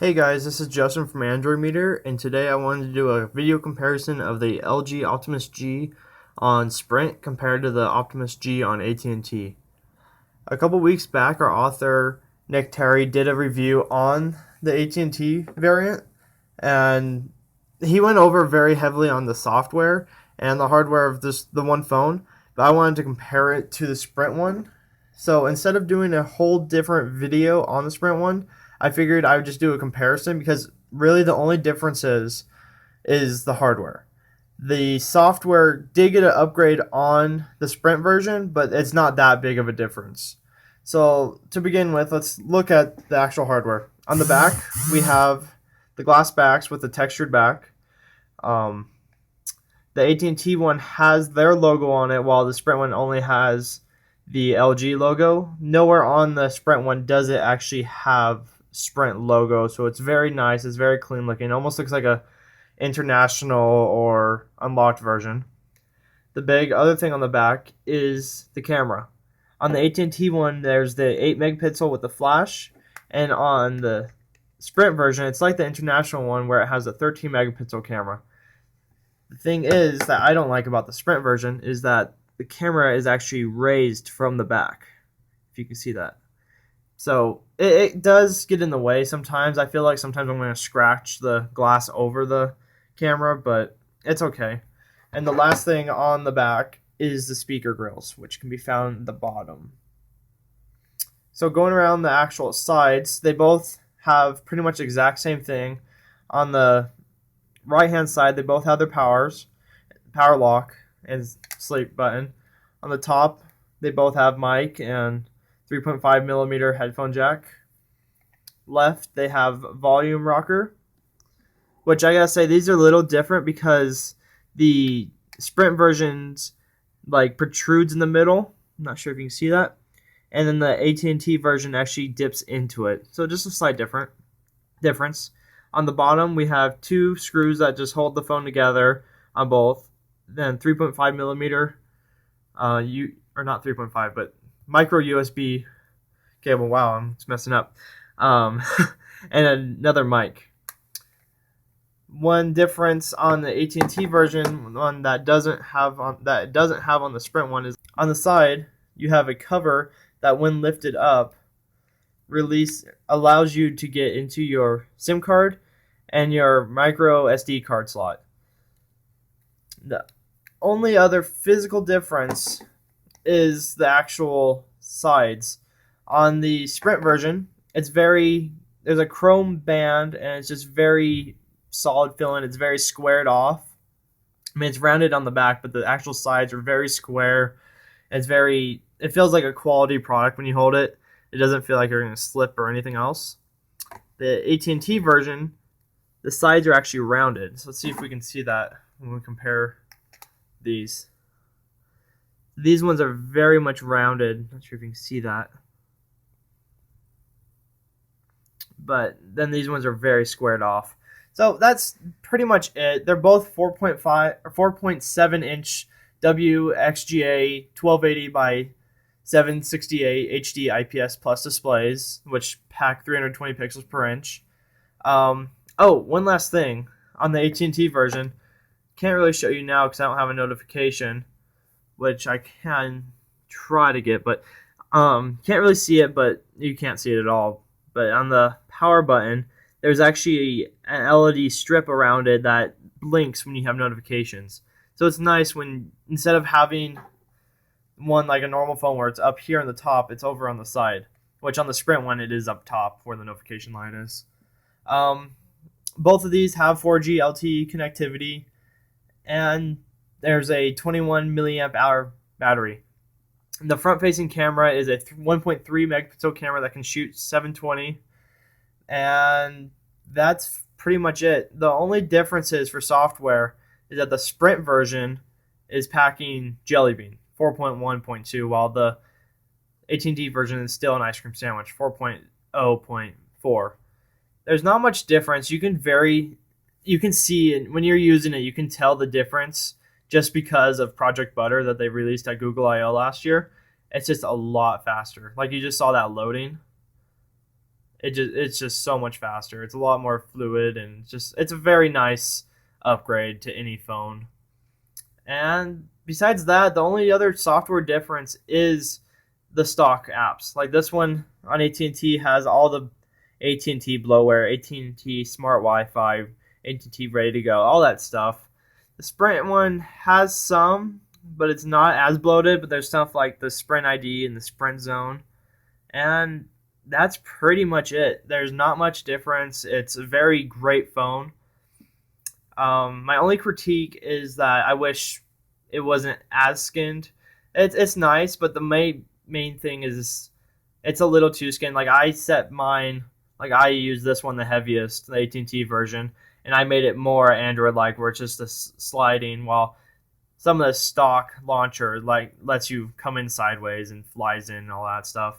Hey guys, this is Justin from AndroidMeter, and today I wanted to do a video comparison of the LG Optimus G on Sprint compared to the Optimus G on AT&T. A couple weeks back, our author Nick Terry did a review on the AT&T variant, and he went over very heavily on the software and the hardware of the one phone, but I wanted to compare it to the Sprint one. So instead of doing a whole different video on the Sprint one, I figured I would just do a comparison because really the only difference is the hardware. The software did get an upgrade on the Sprint version, but it's not that big of a difference. So to begin with, let's look at the actual hardware. On the back, we have the glass backs with the textured back. Um, the AT&T one has their logo on it, while the Sprint one only has the LG logo. Nowhere on the Sprint one does it actually have Sprint logo, so it's very nice. It's very clean looking. It almost looks like a international or unlocked version. The big other thing on the back is the camera. On the AT&T one, there's the 8 megapixel with the flash, and on the Sprint version, it's like the international one where it has a 13 megapixel camera. The thing is that I don't like about the Sprint version is that the camera is actually raised from the back, if you can see that. So it does get in the way sometimes. I feel like sometimes I'm going to scratch the glass over the camera, but it's okay. And the last thing on the back is the speaker grills, which can be found at the bottom. So going around the actual sides, they both have pretty much the exact same thing. On the right hand side, they both have their power lock and sleep button. On the top, they both have mic and 3.5 millimeter headphone jack. Left, they have volume rocker, which I gotta say, these are a little different because the Sprint versions like protrudes in the middle. I'm not sure if you can see that. And then the AT&T version actually dips into it. So just a slight difference. On the bottom, we have two screws that just hold the phone together on both. Then 3.5 millimeter, or not 3.5, but micro USB cable. Wow, I'm just messing up. And another mic. One difference on the AT&T version, one that doesn't have on the Sprint one, is on the side you have a cover that, when lifted up, allows you to get into your SIM card and your micro SD card slot. The only other physical difference is the actual sides. On the Sprint version, there's a chrome band and it's just very solid feeling. It's very squared off. I mean, it's rounded on the back, but the actual sides are very square. It feels like a quality product when you hold it. It doesn't feel like you're going to slip or anything else. The AT&T version, the sides are actually rounded. So let's see if we can see that when we compare these. These ones are very much rounded. Not sure if you can see that. But then these ones are very squared off. So that's pretty much it. They're both 4.5 or 4.7 inch WXGA 1280 by 768 HD IPS plus displays, which pack 320 pixels per inch. One last thing on the AT&T version, can't really show you now because I don't have a notification, which I can try to get, but can't really see it, but you can't see it at all. But on the power button, there's actually an LED strip around it that blinks when you have notifications. So it's nice when, instead of having one like a normal phone where it's up here on the top, it's over on the side, which on the Sprint one, it is up top where the notification light is. Both of these have 4G LTE connectivity, and there's a 21 milliamp hour battery. The front-facing camera is a 1.3 megapixel camera that can shoot 720, and that's pretty much it. The only differences for software is that the Sprint version is packing Jelly Bean 4.1.2, while the AT&T version is still an ice cream sandwich 4.0.4. There's not much difference. You can see it when you're using it. You can tell the difference just because of Project Butter that they released at Google I/O last year. It's just a lot faster. Like, you just saw that loading. It's just so much faster. It's a lot more fluid, and it's a very nice upgrade to any phone. And besides that, the only other software difference is the stock apps. Like this one on AT&T has all the AT&T bloatware, AT&T Smart Wi-Fi, AT&T Ready to Go, all that stuff. The Sprint one has some, but it's not as bloated. But there's stuff like the Sprint ID and the Sprint Zone, and that's pretty much it. There's not much difference. It's a very great phone. My only critique is that I wish it wasn't as skinned. It's nice, but the main thing is it's a little too skinned. Like I set mine, like I use this one the heaviest, the AT&T version, and I made it more Android-like, where it's just a sliding, while some of the stock launcher like lets you come in sideways and flies in and all that stuff.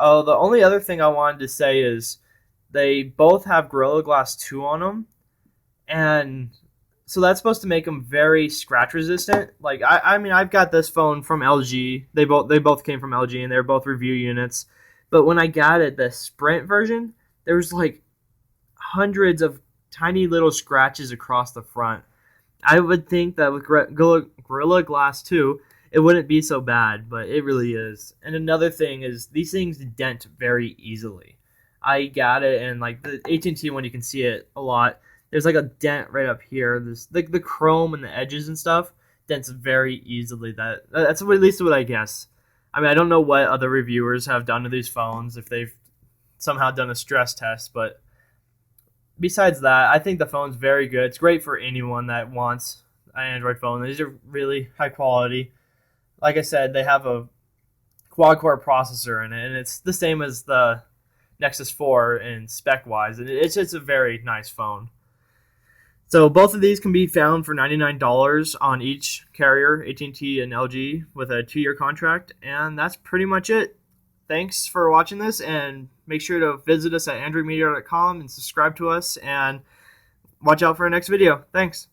Oh, the only other thing I wanted to say is they both have Gorilla Glass 2 on them, and so that's supposed to make them very scratch resistant. Like I mean, I've got this phone from LG. They both came from LG, and they're both review units. But when I got it, the Sprint version, there was like hundreds of tiny little scratches across the front. I would think that with Gorilla Glass 2, it wouldn't be so bad, but it really is. And another thing is these things dent very easily. I got it, and like the AT&T one, you can see it a lot. There's like a dent right up here. There's the chrome and the edges and stuff dents very easily. That's at least what I guess. I mean, I don't know what other reviewers have done to these phones, if they've somehow done a stress test, but besides that, I think the phone's very good. It's great for anyone that wants an Android phone. These are really high quality. Like I said, they have a quad-core processor in it, and it's the same as the Nexus 4 in spec-wise. And it's just a very nice phone. So both of these can be found for $99 on each carrier, AT&T and LG, with a 2-year contract. And that's pretty much it. Thanks for watching this, and make sure to visit us at AndroidMeter.com and subscribe to us, and watch out for our next video. Thanks.